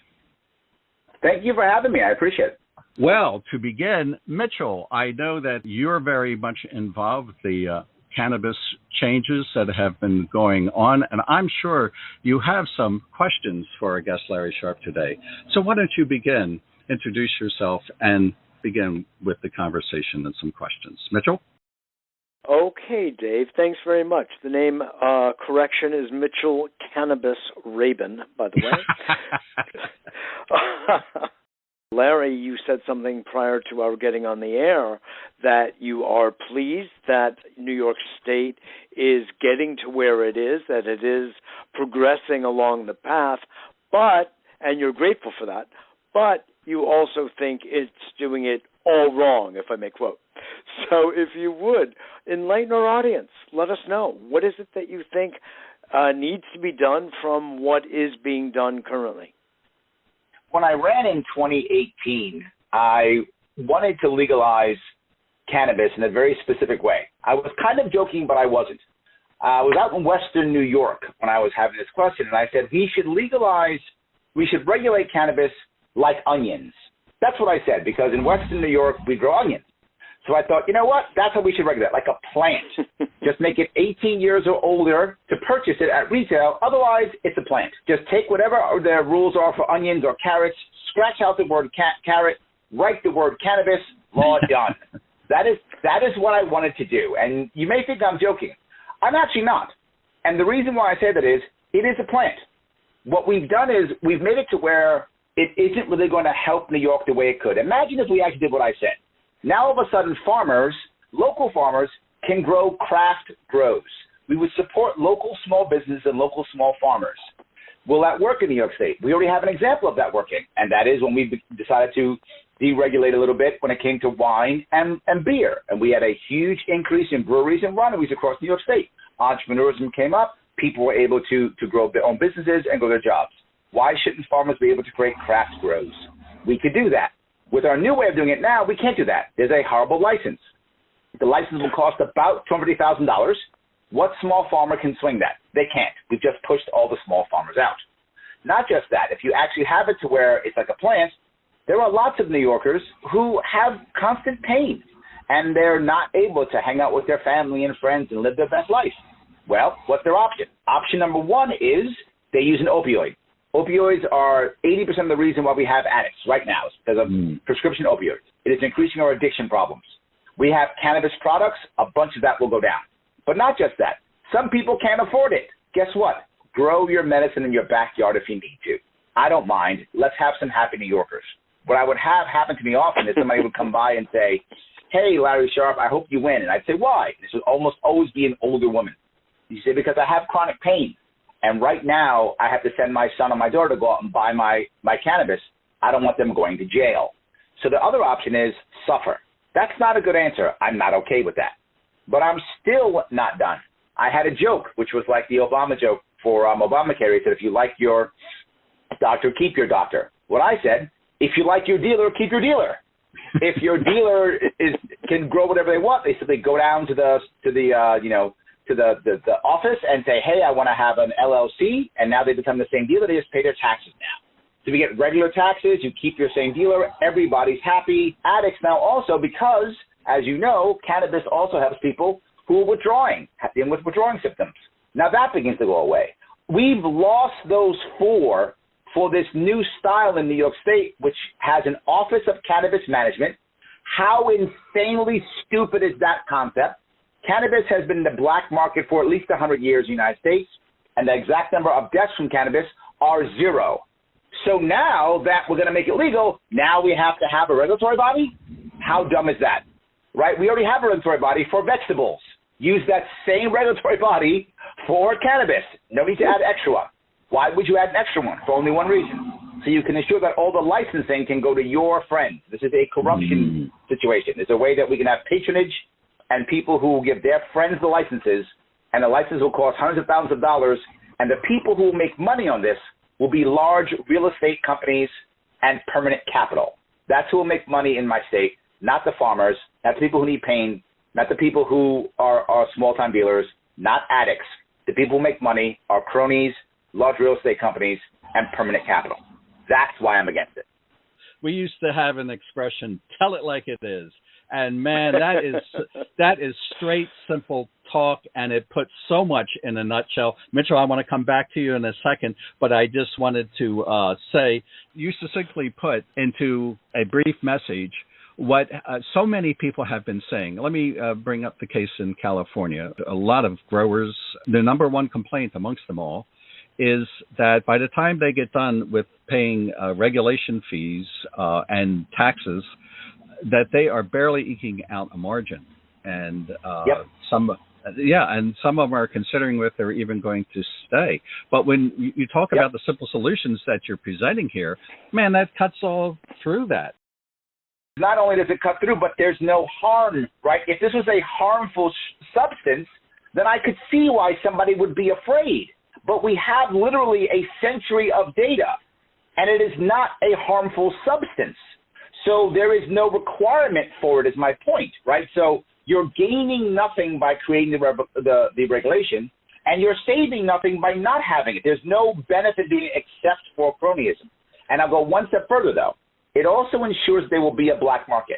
Thank you for having me. I appreciate it. Well, to begin, Mitchell, I know that you're very much involved with the cannabis changes that have been going on, and I'm sure you have some questions for our guest, Larry Sharpe, today. So why don't you begin, introduce yourself, and begin with the conversation and some questions. Mitchell? Okay, Dave. Thanks very much. The name, correction, is Mitchell Cannabis Rabin, by the way. Larry, you said something prior to our getting on the air that you are pleased that New York State is getting to where it is, that it is progressing along the path, and you're grateful for that, but you also think it's doing it all wrong, if I may quote. So if you would, enlighten our audience. Let us know. What is it that you think needs to be done from what is being done currently? When I ran in 2018, I wanted to legalize cannabis in a very specific way. I was kind of joking, but I wasn't. I was out in Western New York when I was having this question, and I said, we should regulate cannabis like onions. That's what I said, because in Western New York, we grow onions. So I thought, you know what? That's how we should regulate, like a plant. Just make it 18 years or older to purchase it at retail. Otherwise, it's a plant. Just take whatever the rules are for onions or carrots, scratch out the word carrot, write the word cannabis, law done. That is what I wanted to do. And you may think I'm joking. I'm actually not. And the reason why I say that is, it is a plant. What we've done is we've made it to where it isn't really going to help New York the way it could. Imagine if we actually did what I said. Now, all of a sudden, farmers, local farmers, can grow craft grows. We would support local small businesses and local small farmers. Will that work in New York State? We already have an example of that working, and that is when we decided to deregulate a little bit when it came to wine and beer. And we had a huge increase in breweries and wineries across New York State. Entrepreneurism came up. People were able to grow their own businesses and grow their jobs. Why shouldn't farmers be able to create craft grows? We could do that. With our new way of doing it now, we can't do that. There's a horrible license. The license will cost about $250,000. What small farmer can swing that? They can't. We've just pushed all the small farmers out. Not just that. If you actually have it to where it's like a plant, there are lots of New Yorkers who have constant pain, and they're not able to hang out with their family and friends and live their best life. Well, what's their option? Option number one is they use an opioid. Opioids are 80% of the reason why we have addicts right now is because of prescription opioids. It is increasing our addiction problems. We have cannabis products. A bunch of that will go down. But not just that. Some people can't afford it. Guess what? Grow your medicine in your backyard if you need to. I don't mind. Let's have some happy New Yorkers. What I would have happen to me often is somebody would come by and say, hey, Larry Sharpe, I hope you win. And I'd say, why? This would almost always be an older woman. You say, because I have chronic pain. And right now, I have to send my son or my daughter to go out and buy my cannabis. I don't want them going to jail. So the other option is suffer. That's not a good answer. I'm not okay with that. But I'm still not done. I had a joke, which was like the Obama joke for Obamacare. He said, if you like your doctor, keep your doctor. What I said, if you like your dealer, keep your dealer. If your dealer can grow whatever they want, they simply go down to the office and say, hey, I want to have an LLC, and now they become the same dealer. They just pay their taxes now. So we get regular taxes, you keep your same dealer, everybody's happy. Addicts now also, because, as you know, cannabis also helps people who are withdrawing, dealing with withdrawing symptoms. Now that begins to go away. We've lost those four for this new style in New York State, which has an Office of Cannabis Management. How insanely stupid is that concept? Cannabis has been in the black market for at least 100 years in the United States, and the exact number of deaths from cannabis are 0. So now that we're going to make it legal, now we have to have a regulatory body? How dumb is that? Right? We already have a regulatory body for vegetables. Use that same regulatory body for cannabis. No need to add extra one. Why would you add an extra one? For only one reason. So you can ensure that all the licensing can go to your friends. This is a corruption situation. It's a way that we can have patronage and people who will give their friends the licenses, and the license will cost hundreds of thousands of dollars, and the people who will make money on this will be large real estate companies and permanent capital. That's who will make money in my state, not the farmers, not the people who need pain, not the people who are small-time dealers, not addicts. The people who make money are cronies, large real estate companies, and permanent capital. That's why I'm against it. We used to have an expression, tell it like it is. And man, that is straight, simple talk, and it puts so much in a nutshell. Mitchell, I want to come back to you in a second, but I just wanted to say, you succinctly put into a brief message what so many people have been saying. Let me bring up the case in California. A lot of growers, the number one complaint amongst them all is that by the time they get done with paying regulation fees and taxes, that they are barely eking out a margin. And some of them are considering if they're even going to stay. But when you talk about the simple solutions that you're presenting here, man, that cuts all through that. Not only does it cut through, but there's no harm, right? If this was a harmful substance, then I could see why somebody would be afraid. But we have literally a century of data, and it is not a harmful substance. So there is no requirement for it, is my point, right? So you're gaining nothing by creating the regulation, and you're saving nothing by not having it. There's no benefit doing it except for cronyism. And I'll go one step further, though. It also ensures there will be a black market,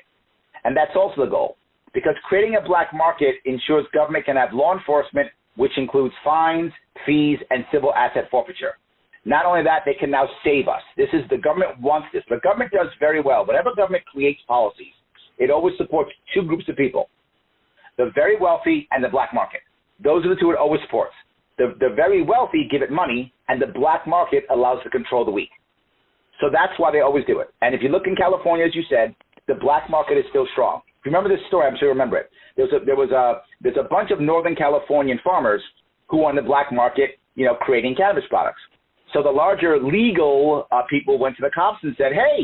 and that's also the goal, because creating a black market ensures government can have law enforcement, which includes fines, fees, and civil asset forfeiture. Not only that, they can now save us. The government wants this. The government does very well. Whenever government creates policies, it always supports two groups of people, the very wealthy and the black market. Those are the two it always supports. The very wealthy give it money, and the black market allows to control the weak. So that's why they always do it. And if you look in California, as you said, the black market is still strong. If you remember this story, I'm sure you remember it. There's a bunch of Northern Californian farmers who were on the black market, creating cannabis products. So the larger legal people went to the cops and said, hey,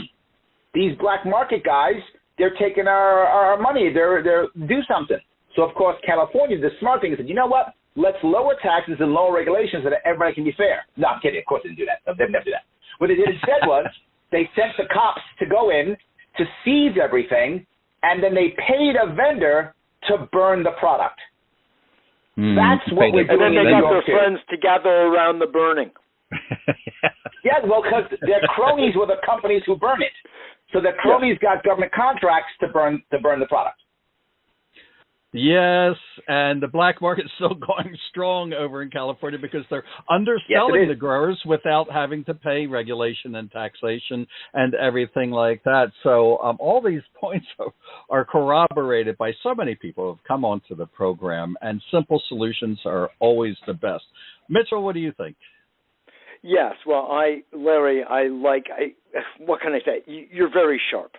these black market guys, they're taking our money. They're do something. So, of course, California, the smart thing is, you know what? Let's lower taxes and lower regulations so that everybody can be fair. No, I'm kidding. Of course they didn't do that. They'd never do that. What they did instead was they sent the cops to go in to seize everything, and then they paid a vendor to burn the product. That's what we're doing in New York. And then they got their friends to gather around the burning. Yeah, well, because their cronies were the companies who burn it. So the cronies got government contracts to burn the product. Yes, and the black market's still going strong over in California because they're underselling the growers without having to pay regulation and taxation and everything like that. So all these points are corroborated by so many people who have come onto the program, and simple solutions are always the best. Mitchell, what do you think? Yes, well, Larry, what can I say? You're very sharp.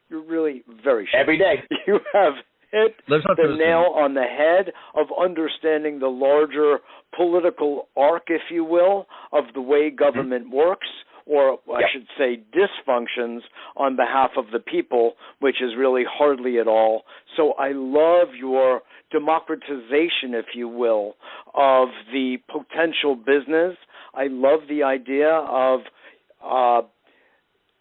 You're really very sharp. Every day. You have hit the nail on the head of understanding the larger political arc, if you will, of the way government works, or I should say dysfunctions on behalf of the people, which is really hardly at all. So I love your democratization, if you will, of the potential business. I love the idea of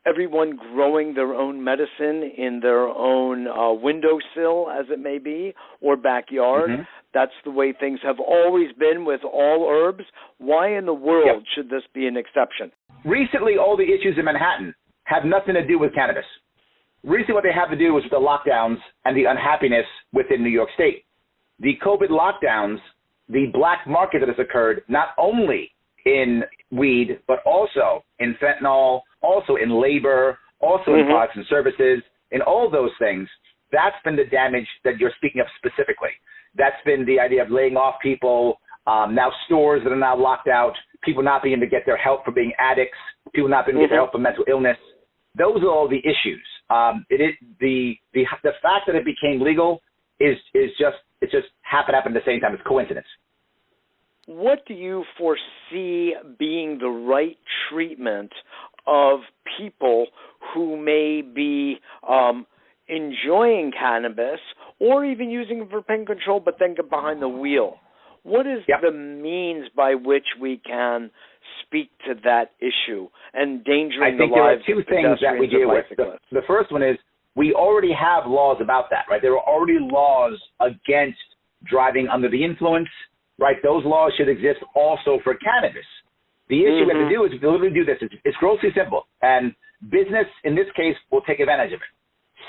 everyone growing their own medicine in their own windowsill, as it may be, or backyard. That's the way things have always been with all herbs. Why in the world should this be an exception? Recently, all the issues in Manhattan have nothing to do with cannabis. Recently, what they have to do is with the lockdowns and the unhappiness within New York State. The COVID lockdowns, the black market that has occurred, not only in weed, but also in fentanyl, also in labor, also in products and services, in all those things, that's been the damage that you're speaking of specifically. That's been the idea of laying off people, now stores that are now locked out, people not being able to get their help for being addicts, people not being able to get their help for mental illness. Those are all the issues. The fact that it became legal is just happened at the same time. It's coincidence. What do you foresee being the right treatment of people who may be enjoying cannabis or even using it for pain control but then get behind the wheel? What is the means by which we can speak to that issue and endangering the lives of pedestrians? I think there are two things that we deal with. The first one is we already have laws about that, right? There are already laws against driving under the influence, right? Those laws should exist also for cannabis. The issue we have to do is we literally do this. It's grossly simple. And business, in this case, will take advantage of it.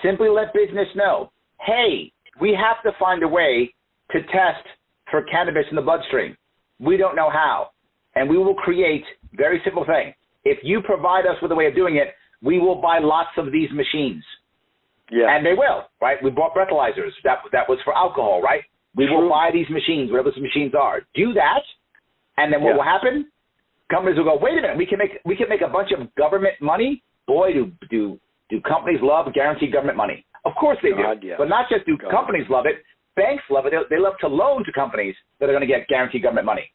Simply let business know, hey, we have to find a way to test for cannabis in the bloodstream. We don't know how. And we will create a very simple thing. If you provide us with a way of doing it, we will buy lots of these machines. Yeah. And they will, right? We bought breathalyzers. That was for alcohol, right? We will buy these machines, whatever those machines are. Do that, and then what will happen? Companies will go, wait a minute, we can make a bunch of government money. Boy, do companies love guaranteed government money. Of course they do. But not just do companies love it, banks love it. They love to loan to companies that are going to get guaranteed government money.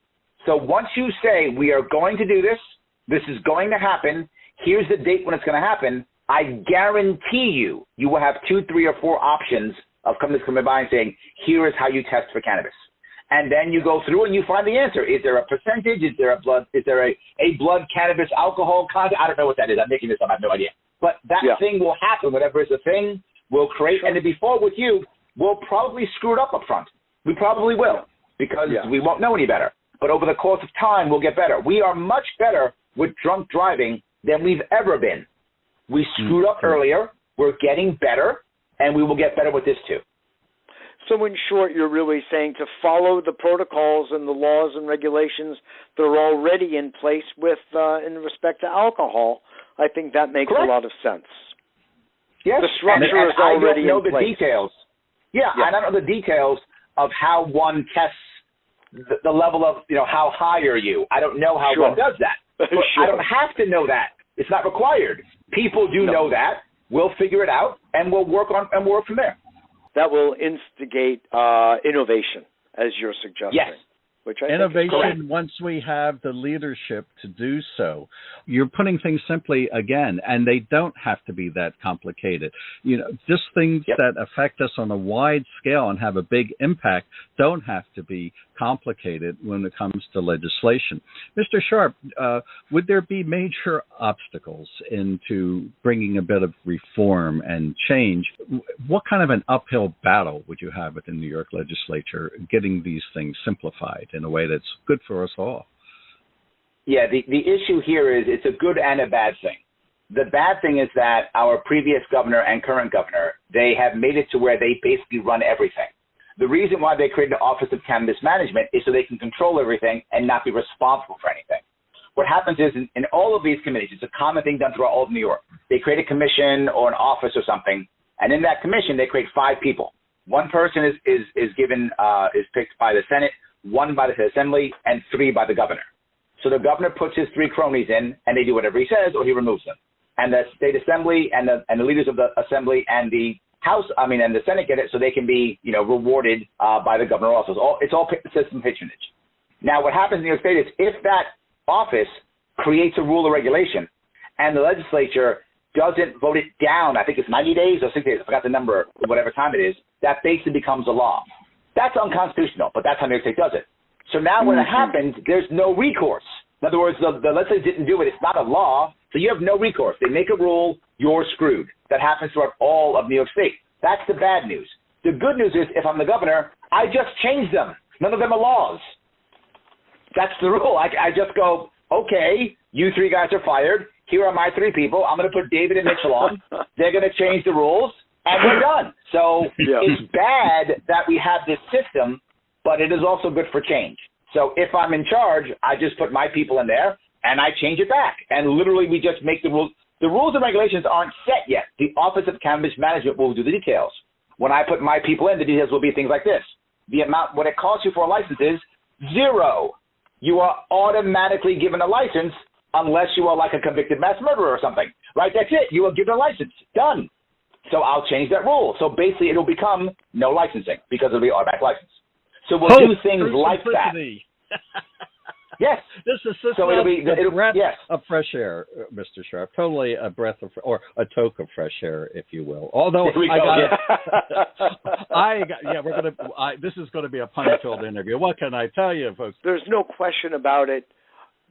So once you say, we are going to do this, this is going to happen, here's the date when it's going to happen, I guarantee you will have 2, 3, or 4 options of companies coming by and saying, here is how you test for cannabis. And then you go through and you find the answer. Is there a percentage? Is there a blood cannabis alcohol content? I don't know what that is. I'm making this up. I have no idea. But that thing will happen. Whatever is the thing, we'll create. And to be forward with you, we'll probably screw it up front. We probably will, because we won't know any better. But over the course of time, we'll get better. We are much better with drunk driving than we've ever been. We screwed up earlier. We're getting better, and we will get better with this too. So in short, you're really saying to follow the protocols and the laws and regulations that are already in place with in respect to alcohol. I think that makes a lot of sense. Yes, the structure and is already I don't know in the place. Details. I don't know the details of how one tests the level of, how high are you. I don't know how one does that. But I don't have to know that. It's not required. People do know that. We'll figure it out, and we'll work from there. That will instigate innovation, as you're suggesting. Yes. Which I innovation, once we have the leadership to do so. You're putting things simply again, and they don't have to be that complicated. Just things that affect us on a wide scale and have a big impact don't have to be complicated when it comes to legislation. Mr. Sharpe, would there be major obstacles into bringing a bit of reform and change? What kind of an uphill battle would you have with the New York legislature getting these things simplified in a way that's good for us all? Yeah, the issue here is it's a good and a bad thing. The bad thing is that our previous governor and current governor, they have made it to where they basically run everything. The reason why they created the Office of Cannabis Management is so they can control everything and not be responsible for anything. What happens is in all of these committees, it's a common thing done throughout all of New York. They create a commission or an office or something, and in that commission, they create 5 people. One person is picked by the Senate, 1 by the Assembly, and 3 by the governor. So the governor puts his 3 cronies in, and they do whatever he says, or he removes them. And the state assembly and the leaders of the assembly and the House, and the Senate get it, so they can be, rewarded by the governor also. It's all system patronage. Now, what happens in New York State is if that office creates a rule or regulation, and the legislature doesn't vote it down, I think it's 90 days or 60 days, I forgot the number, whatever time it is, that basically becomes a law. That's unconstitutional, but that's how New York State does it. So now when it happens, there's no recourse. In other words, the legislature didn't do it. It's not a law, so you have no recourse. They make a rule, you're screwed. That happens throughout all of New York State. That's the bad news. The good news is if I'm the governor, I just change them. None of them are laws. That's the rule. I just go, okay, you 3 guys are fired. Here are my 3 people. I'm going to put David and Mitchell on. They're going to change the rules, and we're done. So it's bad that we have this system, but it is also good for change. So if I'm in charge, I just put my people in there, and I change it back. And literally we just make the rules. The rules and regulations aren't set yet. The Office of Cannabis Management will do the details. When I put my people in, the details will be things like this. The amount, what it costs you for a license is 0. You are automatically given a license unless you are like a convicted mass murderer or something, right? That's it. You are given a license. Done. So I'll change that rule. So basically it'll become no licensing because it'll be automatic license. So we'll do things like that. Yes. This is so it'll be a breath of fresh air, Mr. Sharpe. Totally a breath of, or a toke of fresh air, if you will. Although this is going to be a pun-filled interview. What can I tell you, folks? There's no question about it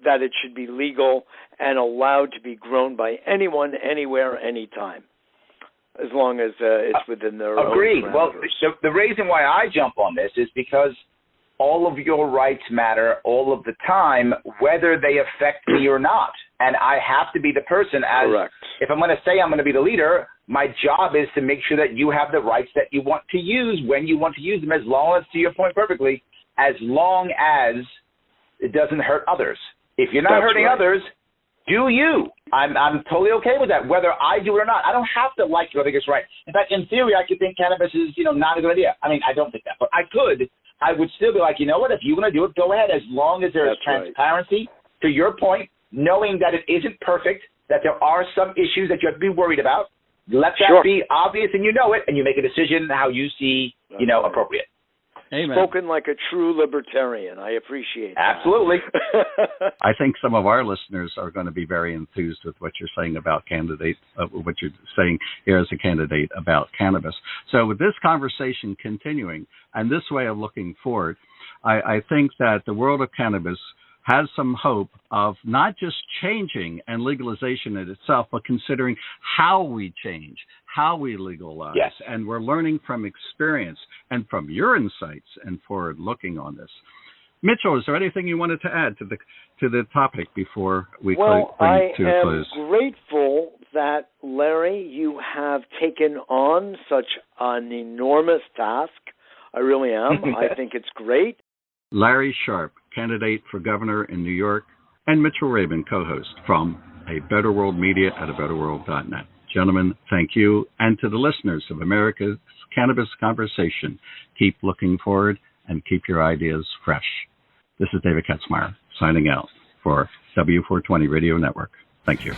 that it should be legal and allowed to be grown by anyone, anywhere, anytime, as long as it's within their own parameters. Well, the reason why I jump on this is because all of your rights matter all of the time, whether they affect me or not. And I have to be the person if I'm going to say I'm going to be the leader, my job is to make sure that you have the rights that you want to use when you want to use them, as long as, to your point perfectly, as long as it doesn't hurt others. If you're not hurting others, do you. I'm totally okay with that, whether I do it or not. I don't have to like it or think it's right. In fact, in theory, I could think cannabis is, not a good idea. I mean, I don't think that, but I could. I would still be like, you know what, if you want to do it, go ahead, as long as there is transparency, to your point, knowing that it isn't perfect, that there are some issues that you have to be worried about. Let that be obvious, and you know it, and you make a decision how you see, appropriate. Amen. Spoken like a true libertarian. I appreciate that. Absolutely. I think some of our listeners are going to be very enthused with what you're saying about what you're saying here as a candidate about cannabis. So with this conversation continuing and this way of looking forward, I think that the world of cannabis has some hope of not just changing and legalization in itself, but considering how we change, how we legalize. Yes. And we're learning from experience and from your insights and forward looking on this. Mitchell, is there anything you wanted to add to the topic before we bring it to a close? I am grateful that, Larry, you have taken on such an enormous task. I really am. I think it's great. Larry Sharpe, candidate for governor in New York, and Mitchell Rabin, co-host from A Better World Media at abetterworld.net. Gentlemen, thank you. And to the listeners of America's Cannabis Conversation, keep looking forward and keep your ideas fresh. This is David Katzmire signing out for W420 Radio Network. Thank you.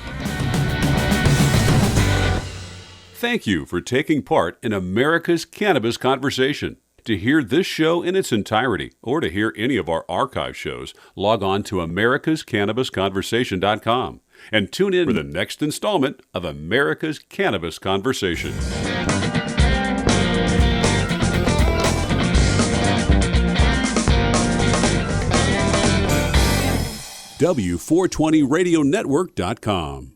Thank you for taking part in America's Cannabis Conversation. To hear this show in its entirety or to hear any of our archive shows, log on to americascannabisconversation.com and tune in for the next installment of America's Cannabis Conversation. W420radionetwork.com